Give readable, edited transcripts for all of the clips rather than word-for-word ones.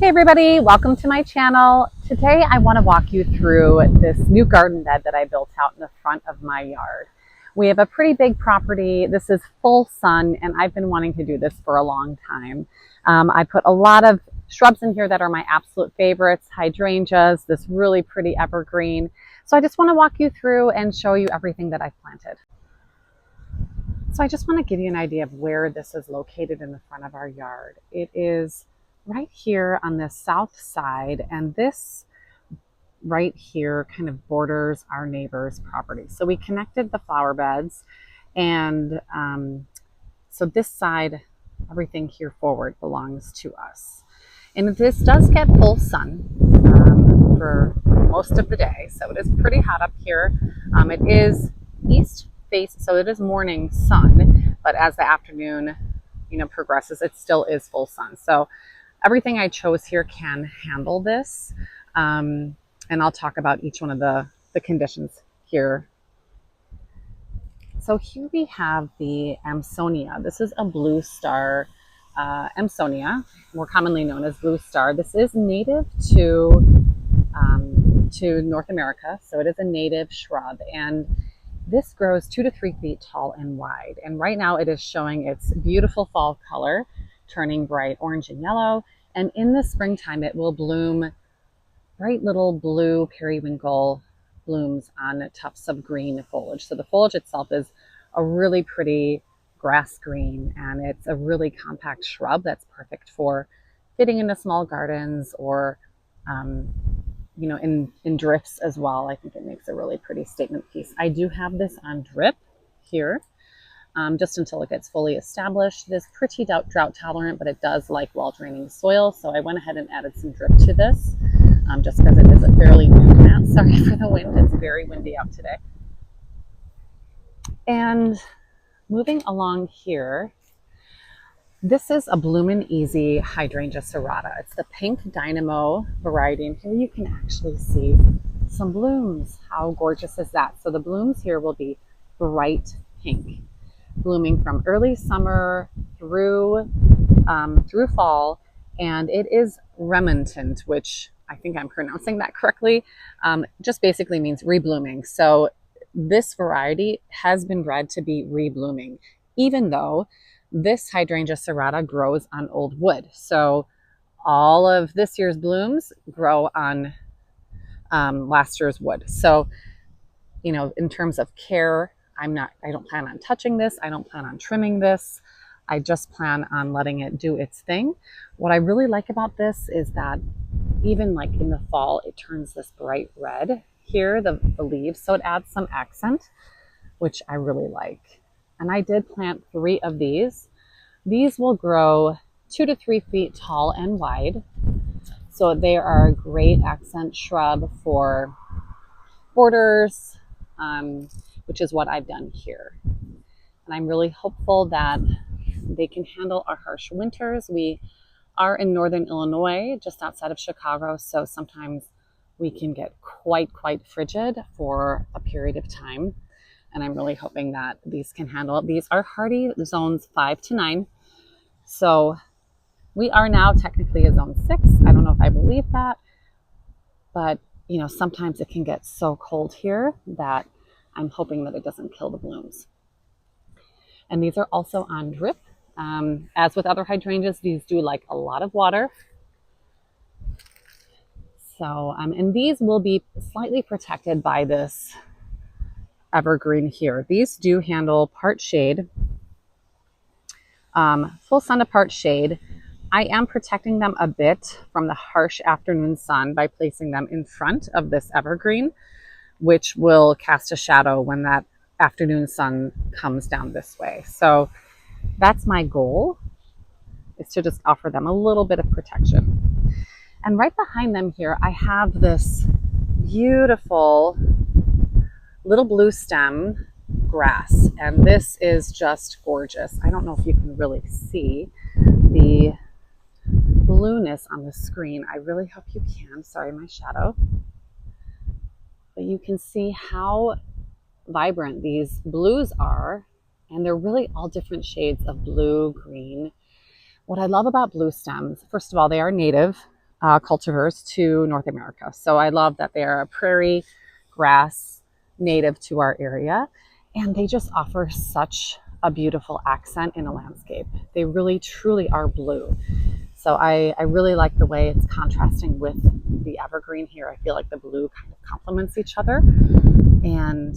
Hey everybody, welcome to my channel. Today I want to walk you through this new garden bed that I built out in the front of my yard. We have a pretty big property. This is full sun and I've been wanting to do this for a long time. I put a lot of shrubs in here that are my absolute favorites, hydrangeas, this really pretty evergreen. So I just want to walk you through and show you everything that I've planted. So I just want to give you an idea of where this is located in the front of our yard. It is right here on the south side, and this right here kind of borders our neighbor's property. So we connected the flower beds, and so this side, everything here forward belongs to us. And this does get full sun for most of the day, so it is pretty hot up here. It is east face, so it is morning sun, but as the afternoon progresses, it still is full sun. So everything I chose here can handle this, and I'll talk about each one of the conditions here. So here we have the Amsonia. This is a blue star Amsonia, more commonly known as blue star. This is native to North America, so it is a native shrub, and this grows 2 to 3 feet tall and wide. And right now it is showing its beautiful fall color, turning bright orange and yellow. And in the springtime, it will bloom bright little blue periwinkle blooms on tufts of green foliage. So the foliage itself is a really pretty grass green, and it's a really compact shrub that's perfect for fitting into small gardens or, in drifts as well. I think it makes a really pretty statement piece. I do have this on drip here. Just until it gets fully established. It is pretty drought tolerant, but it does like well-draining soil. So I went ahead and added some drip to this, just because it is a fairly new plant. Sorry for the wind, it's very windy out today. And moving along here, this is a Bloomin Easy Hydrangea serrata. It's the pink dynamo variety, and here you can actually see some blooms. How gorgeous is that? So the blooms here will be bright pink, blooming from early summer through fall, and it is remontant, which I think I'm pronouncing that correctly. Just basically means reblooming. So this variety has been bred to be reblooming, even though this hydrangea serrata grows on old wood. So all of this year's blooms grow on last year's wood. So, in terms of care, I don't plan on touching this. I don't plan on trimming this. I just plan on letting it do its thing. What I really like about this is that even like in the fall, it turns this bright red here, the leaves. So it adds some accent, which I really like. And I did plant 3 of these. These will grow 2 to 3 feet tall and wide. So they are a great accent shrub for borders, which is what I've done here. And I'm really hopeful that they can handle our harsh winters. We are in northern Illinois, just outside of Chicago, so sometimes we can get quite frigid for a period of time. And I'm really hoping that these can handle it. These are hardy zones 5 to 9. So we are now technically a zone 6. I don't know if I believe that, but sometimes it can get so cold here that I'm hoping that it doesn't kill the blooms. And these are also on drip. As with other hydrangeas, these do like a lot of water. So, and these will be slightly protected by this evergreen here. These do handle part shade, full sun to part shade. I am protecting them a bit from the harsh afternoon sun by placing them in front of this evergreen, which will cast a shadow when that afternoon sun comes down this way. So that's my goal, is to just offer them a little bit of protection. And right behind them here, I have this beautiful little blue stem grass, and this is just gorgeous. I don't know if you can really see the blueness on the screen. I really hope you can. Sorry, my shadow. But you can see how vibrant these blues are, and they're really all different shades of blue, green. What I love about blue stems, first of all, they are native cultivars to North America. So I love that they are a prairie grass native to our area, and they just offer such a beautiful accent in a landscape. They really truly are blue. So I really like the way it's contrasting with the evergreen here. I feel like the blue kind of complements each other. And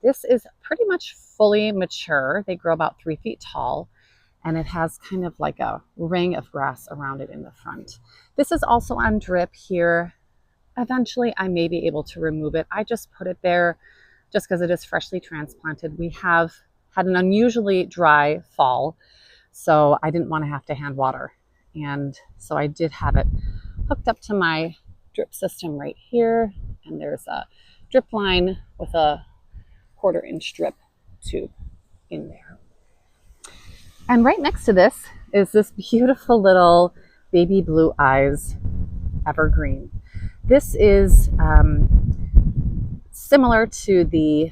this is pretty much fully mature. They grow about 3 feet tall, and it has kind of like a ring of grass around it in the front. This is also on drip here. Eventually I may be able to remove it. I just put it there just because it is freshly transplanted. We have had an unusually dry fall, so I didn't want to have to hand water. And so I did have it hooked up to my drip system right here. And there's a drip line with a 1/4 inch drip tube in there. And right next to this is this beautiful little baby blue eyes evergreen. This is similar to the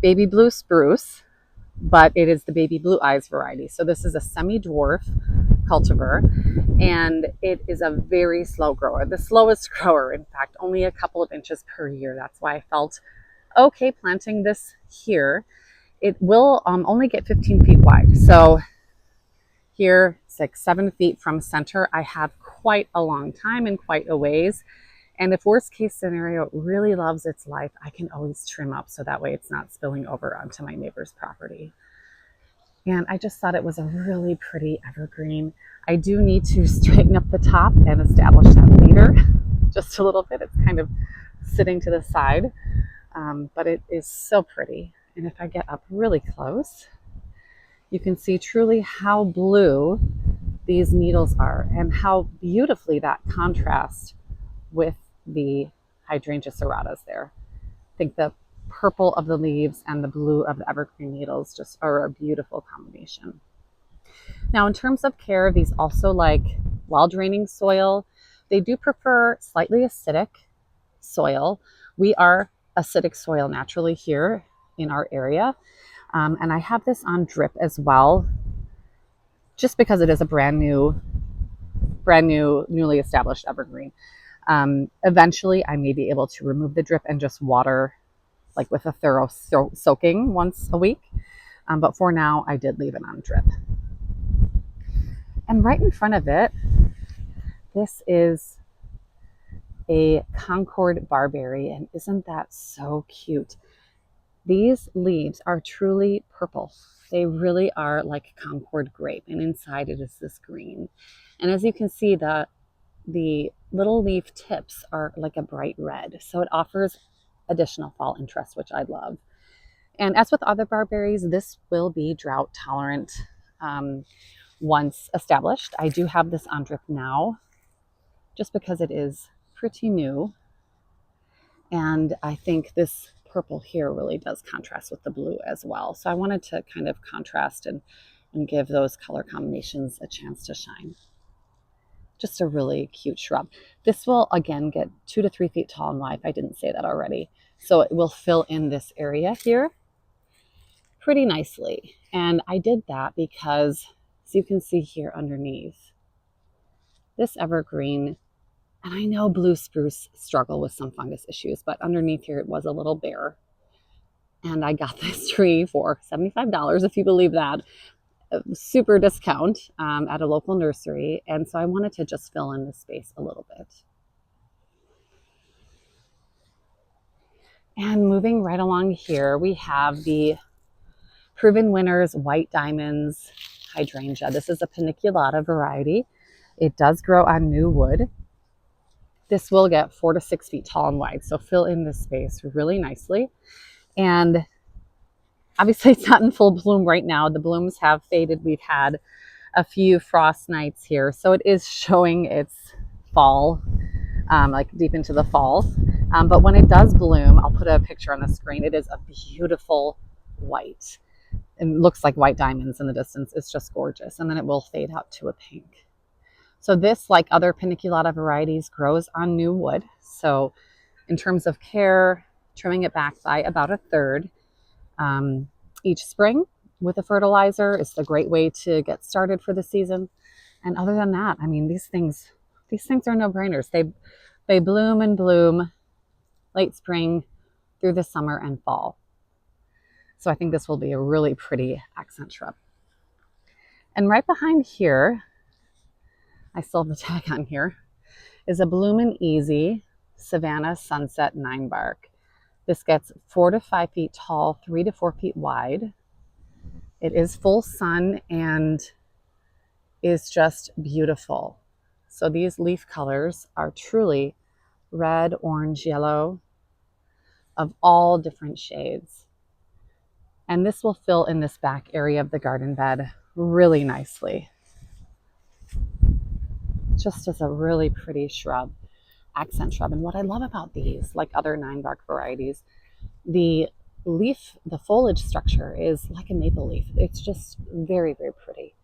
baby blue spruce, but it is the baby blue eyes variety. So this is a semi-dwarf cultivar, and it is a very slow grower. The slowest grower, in fact, only a couple of inches per year. That's why I felt okay planting this here. It will only get 15 feet wide. So here, 6-7 feet from center, I have quite a long time and quite a ways. And if worst case scenario, it really loves its life, I can always trim up so that way it's not spilling over onto my neighbor's property. And I just thought it was a really pretty evergreen. I do need to straighten up the top and establish that leader just a little bit. It's kind of sitting to the side, but it is so pretty. And if I get up really close, you can see truly how blue these needles are and how beautifully that contrasts with the hydrangea serratas there. I think the purple of the leaves and the blue of the evergreen needles just are a beautiful combination. Now, in terms of care, these also like well draining soil. They do prefer slightly acidic soil. We are acidic soil naturally here in our area. And I have this on drip as well, just because it is a brand new, newly established evergreen. Eventually, I may be able to remove the drip and just water like with a thorough soaking once a week. But for now, I did leave it on drip. And right in front of it, this is a Concord barberry. And isn't that so cute? These leaves are truly purple. They really are like Concord grape. And inside it is this green. And as you can see, the little leaf tips are like a bright red. So it offers additional fall interest, which I love. And as with other barberries, this will be drought tolerant once established. I do have this on drip now just because it is pretty new. And I think this purple here really does contrast with the blue as well. So I wanted to kind of contrast and give those color combinations a chance to shine. Just a really cute shrub. This will again get 2 to 3 feet tall and wide, if I didn't say that already. So it will fill in this area here pretty nicely. And I did that because, as you can see here underneath, this evergreen, and I know blue spruce struggle with some fungus issues, but underneath here it was a little bare. And I got this tree for $75, if you believe that. Super discount at a local nursery. And so I wanted to just fill in the space a little bit. And moving right along here, we have the Proven Winners White Diamonds Hydrangea. This is a paniculata variety. It does grow on new wood. This will get 4 to 6 feet tall and wide, so fill in this space really nicely. And obviously it's not in full bloom right now. The blooms have faded. We've had a few frost nights here, so it is showing its fall, like deep into the fall. But when it does bloom, I'll put a picture on the screen. It is a beautiful white. It looks like white diamonds in the distance. It's just gorgeous. And then it will fade out to a pink. So this, like other paniculata varieties, grows on new wood. So in terms of care, trimming it back by about 1/3 each spring with a fertilizer is a great way to get started for the season. And other than that, I mean, these things, These things are no-brainers. They bloom and bloom late spring through the summer and fall. So I think this will be a really pretty accent shrub. And right behind here, I still have the tag on here, is a Bloomin Easy Savannah Sunset 9-bark. This gets 4 to 5 feet tall, 3 to 4 feet wide. It is full sun and is just beautiful. So these leaf colors are truly red, orange, yellow, of all different shades. And this will fill in this back area of the garden bed really nicely. Just as a really pretty shrub, accent shrub. And what I love about these, like other 9-bark varieties, the foliage structure is like a maple leaf. It's just very, very pretty.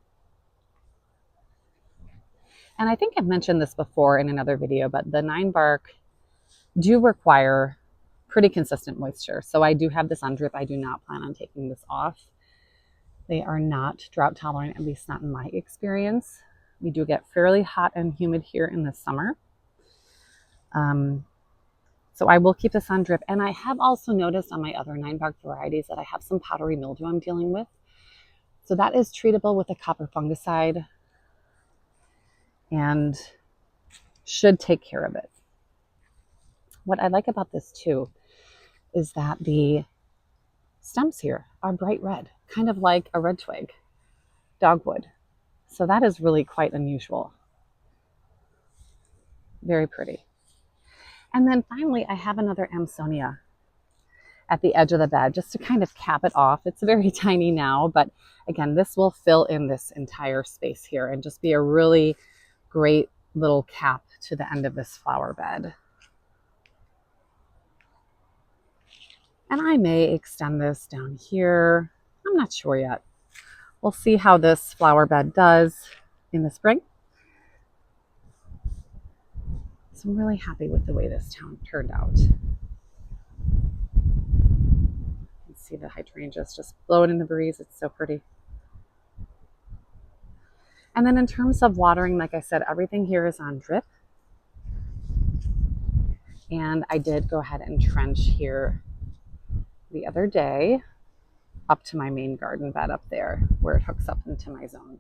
And I think I've mentioned this before in another video, but the 9-bark do require pretty consistent moisture. So I do have this on drip. I do not plan on taking this off. They are not drought tolerant, at least not in my experience. We do get fairly hot and humid here in the summer. So I will keep this on drip. And I have also noticed on my other 9-bark varieties that I have some powdery mildew I'm dealing with. So that is treatable with a copper fungicide and should take care of it. What I like about this too is that the stems here are bright red, kind of like a red twig, dogwood. So that is really quite unusual. Very pretty. And then finally, I have another Amsonia at the edge of the bed just to kind of cap it off. It's very tiny now, but again, this will fill in this entire space here and just be a really great little cap to the end of this flower bed. And I may extend this down here. I'm not sure yet. We'll see how this flower bed does in the spring. So I'm really happy with the way this turned out. You can see the hydrangeas just blowing in the breeze. It's so pretty. And then in terms of watering, like I said, everything here is on drip. And I did go ahead and trench here the other day up to my main garden bed up there where it hooks up into my zone.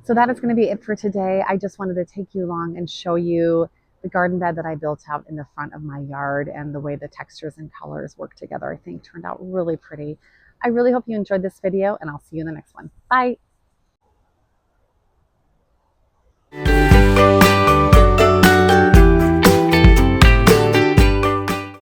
So that is going to be it for today. I just wanted to take you along and show you the garden bed that I built out in the front of my yard and the way the textures and colors work together. I think turned out really pretty. I really hope you enjoyed this video and I'll see you in the next one. Bye.